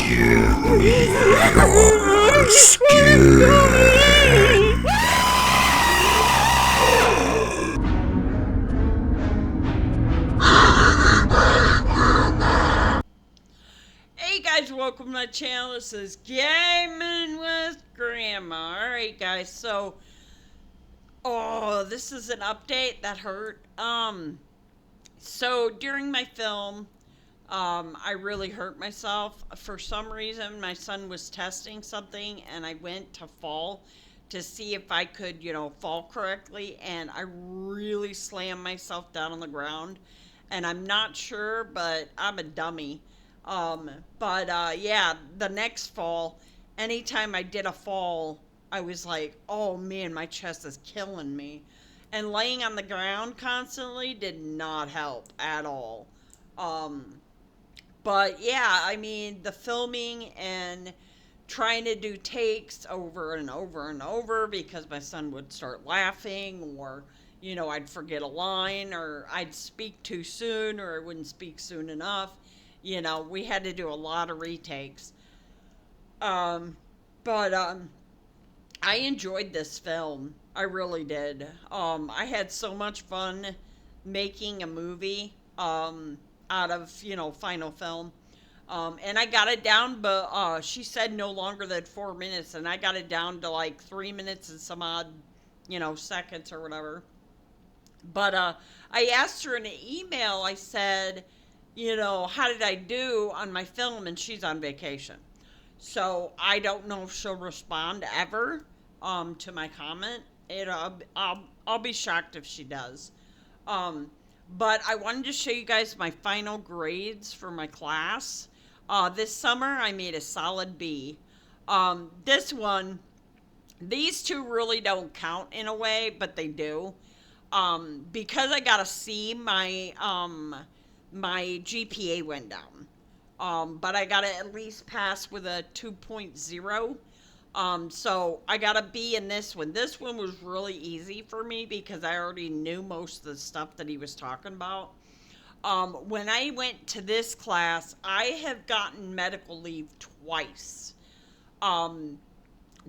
your skin. Hey guys, welcome to my channel. This is Gaming with Grandma. Alright guys, this is an update that hurt. So during my film, I really hurt myself. For some reason, my son was testing something and I went to fall to see if I could, fall correctly, and I really slammed myself down on the ground. And I'm not sure, but I'm a dummy. Yeah, the next fall, anytime I did a fall, I was like, oh man, my chest is killing me. And laying on the ground constantly did not help at all. Um, but yeah, I mean, the filming and trying to do takes over and over and over because my son would start laughing, or, I'd forget a line, or I'd speak too soon, or I wouldn't speak soon enough. We had to do a lot of retakes. Um, but I enjoyed this film. I really did. I had so much fun making a movie out of, final film. And I got it down, but she said no longer than 4 minutes, and I got it down to like 3 minutes and some odd, seconds or whatever. But I asked her in an email, I said, how did I do on my film? And she's on vacation. So I don't know if she'll respond ever to my comment. I'll be shocked if she does. Um, but I wanted to show you guys my final grades for my class. This summer I made a solid B. This one, these two really don't count in a way, but they do. Because I got a C, my GPA went down. But I got to at least pass with a 2.0. So I got a B in this one. This one was really easy for me because I already knew most of the stuff that he was talking about. When I went to this class, I have gotten medical leave twice. Um,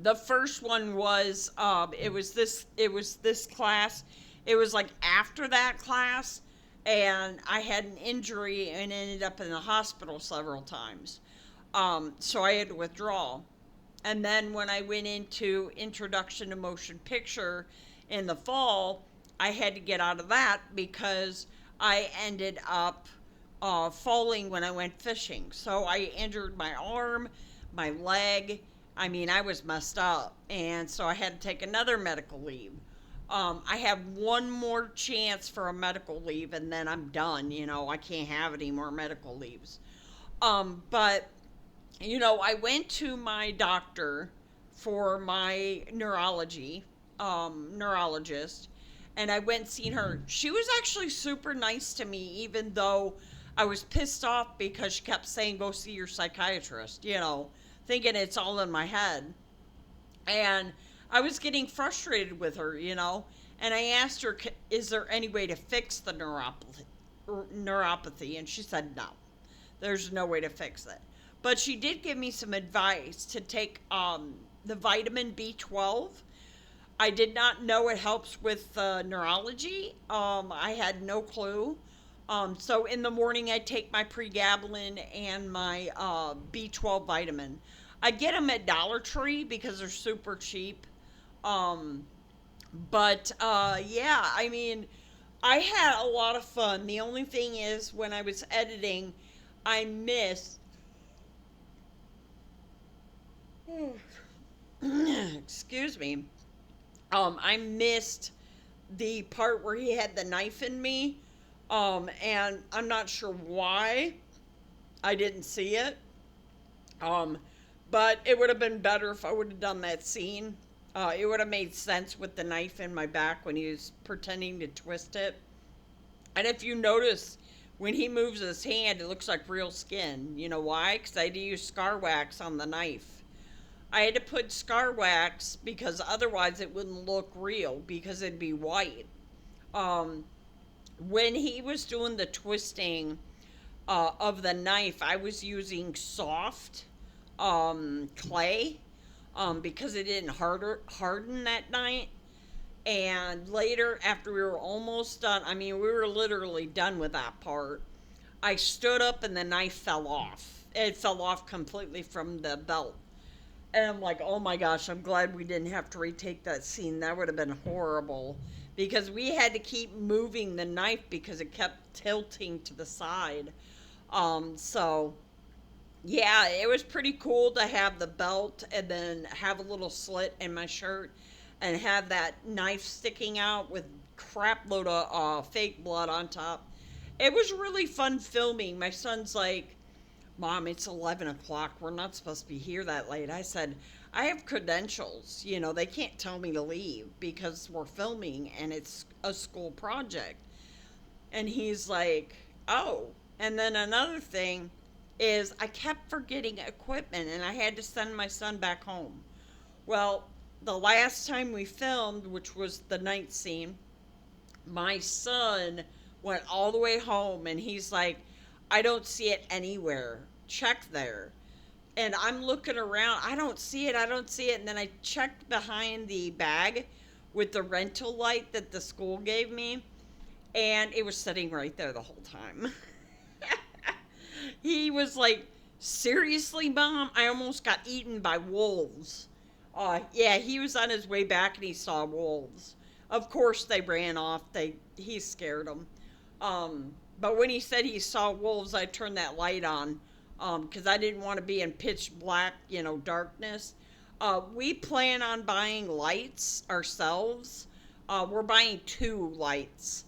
the first one was it was this class. It was like after that class, and I had an injury and ended up in the hospital several times. So I had to withdraw. And then when I went into Introduction to Motion Picture in the fall, I had to get out of that because I ended up falling when I went fishing. So I injured my arm, my leg. I mean, I was messed up. And so I had to take another medical leave. I have one more chance for a medical leave and then I'm done. I can't have any more medical leaves. But I went to my doctor for my neurologist, and I went and seen her. She was actually super nice to me, even though I was pissed off because she kept saying, go see your psychiatrist, thinking it's all in my head. And I was getting frustrated with her, and I asked her, is there any way to fix the neuropathy? And she said, no, there's no way to fix it. But she did give me some advice to take the vitamin B12. I did not know it helps with neurology. I had no clue. So in the morning, I take my pregabalin and my B12 vitamin. I get them at Dollar Tree because they're super cheap. Um, but yeah, I mean, I had a lot of fun. The only thing is, when I was editing, I missed. Excuse me. I missed the part where he had the knife in me. And I'm not sure why I didn't see it. Um, but it would have been better if I would have done that scene. It would have made sense with the knife in my back when he was pretending to twist it. And if you notice, when he moves his hand, it looks like real skin. You know why? Because I had to use scar wax on the knife. I had to put scar wax because otherwise it wouldn't look real because it'd be white. Um, when he was doing the twisting of the knife, I was using soft. clay, because it didn't harden that night. And later, after we were almost done, I mean, we were literally done with that part. I stood up and the knife fell off. It fell off completely from the belt. And I'm like, oh my gosh, I'm glad we didn't have to retake that scene. That would have been horrible. Because we had to keep moving the knife because it kept tilting to the side. So, yeah, it was pretty cool to have the belt and then have a little slit in my shirt and have that knife sticking out with crap load of fake blood on top. It was really fun filming. My son's like, Mom, it's 11 o'clock. We're not supposed to be here that late. I said, I have credentials. You know, they can't tell me to leave because we're filming and it's a school project. And he's like, oh. And then another thing is I kept forgetting equipment and I had to send my son back home. Well, the last time we filmed, which was the night scene, my son went all the way home and he's like, I don't see it anywhere. Check there. And I'm looking around. I don't see it. I don't see it. And then I checked behind the bag with the rental light that the school gave me. And it was sitting right there the whole time. He was like, seriously, Mom? I almost got eaten by wolves. Yeah, he was on his way back and he saw wolves. Of course, they ran off. He scared them. But when he said he saw wolves, I turned that light on because I didn't want to be in pitch black, darkness. We plan on buying lights ourselves. We're buying 2 lights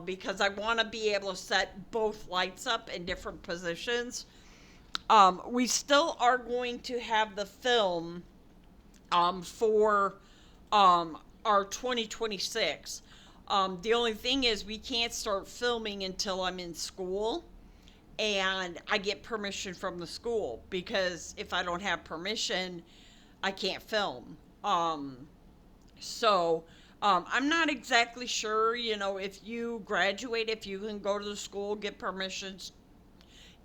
because I want to be able to set both lights up in different positions. We still are going to have the film for our 2026. The only thing is we can't start filming until I'm in school and I get permission from the school because if I don't have permission, I can't film. I'm not exactly sure, if you graduate, if you can go to the school, get permission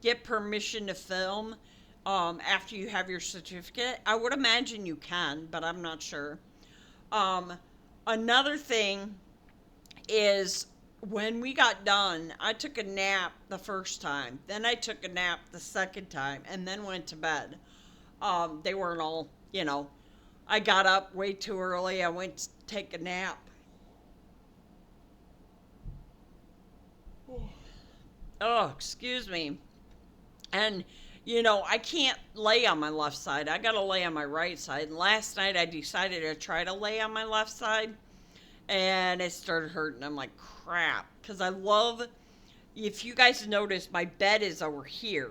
to film after you have your certificate. I would imagine you can, but I'm not sure. Another thing is when we got done, I took a nap the first time, then I took a nap the second time, and then went to bed. They weren't all, I got up way too early. I went to take a nap. Oh, excuse me. And, I can't lay on my left side. I got to lay on my right side. And last night I decided to try to lay on my left side. And it started hurting. I'm like, crap. Because if you guys notice, my bed is over here.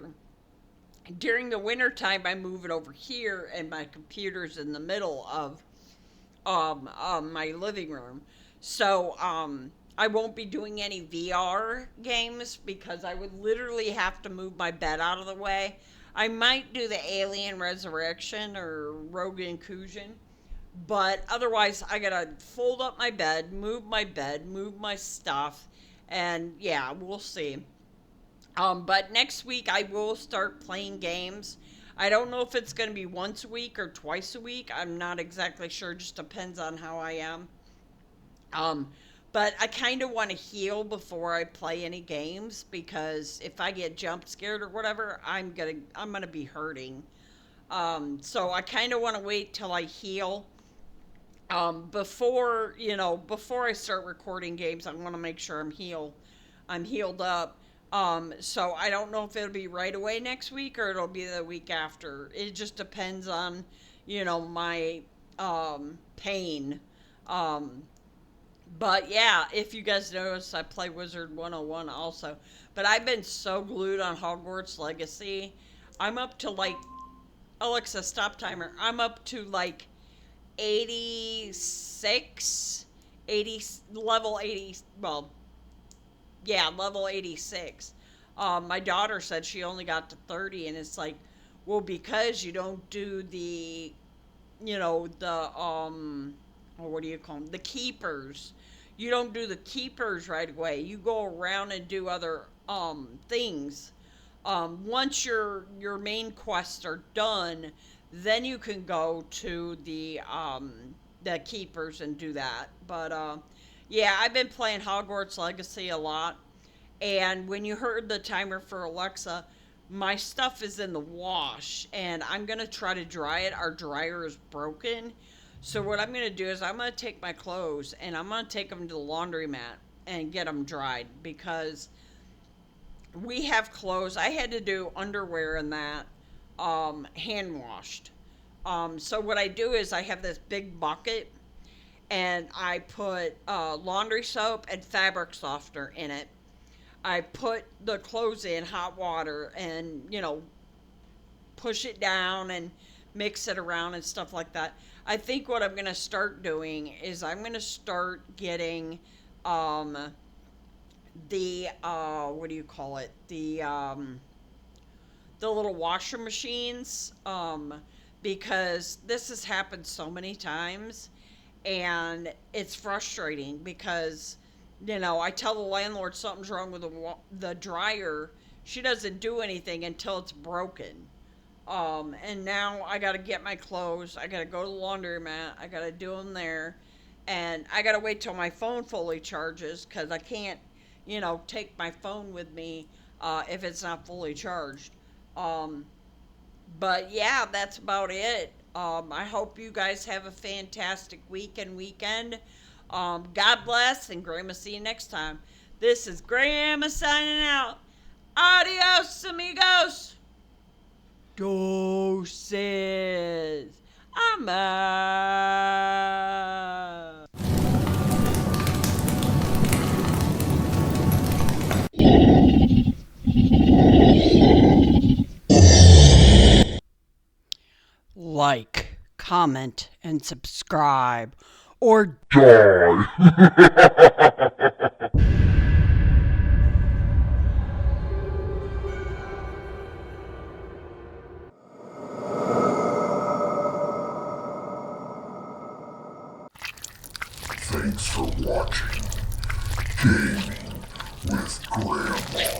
During the wintertime, I move it over here. And my computer's in the middle of my living room. So, I won't be doing any VR games because I would literally have to move my bed out of the way. I might do the Alien Resurrection or Rogue Inclusion, but otherwise I gotta fold up my bed, move my stuff, and yeah, we'll see. But next week I will start playing games. I don't know if it's gonna be once a week or twice a week. I'm not exactly sure. Just depends on how I am. But I kind of want to heal before I play any games because if I get jump scared or whatever, I'm gonna be hurting. So I kind of want to wait till I heal. Before I start recording games, I want to make sure I'm healed up. So I don't know if it'll be right away next week or it'll be the week after. It just depends on, my pain. But yeah, if you guys notice, I play Wizard 101 also. But I've been so glued on Hogwarts Legacy. I'm up to Alexa, stop timer. I'm up to 86, level 80, well, yeah, level 86. My daughter said she only got to 30, and it's like, well, because you don't do the, what do you call them? The keepers. You don't do the keepers right away. You go around and do other things. Once your main quests are done, then you can go to the keepers and do that. But yeah, I've been playing Hogwarts Legacy a lot. And when you heard the timer for Alexa, my stuff is in the wash and I'm going to try to dry it. Our dryer is broken. So what I'm going to do is I'm going to take my clothes and I'm going to take them to the laundromat and get them dried because we have clothes. I had to do underwear and that hand washed. So what I do is I have this big bucket and I put laundry soap and fabric softener in it. I put the clothes in hot water and, push it down and mix it around and stuff like that. I think what I'm going to start doing is I'm going to start getting what do you call it? The little washer machines because this has happened so many times and it's frustrating because I tell the landlord something's wrong with the dryer. She doesn't do anything until it's broken. And now I got to get my clothes. I got to go to the laundromat. I got to do them there. And I got to wait till my phone fully charges because I can't, take my phone with me if it's not fully charged. But yeah, that's about it. I hope you guys have a fantastic week and weekend. God bless, and Grandma, see you next time. This is Grandma signing out. Adios, amigos. Doses. I'm out. Like, comment, and subscribe. Or Die. Thanks for watching Gaming with Grandma.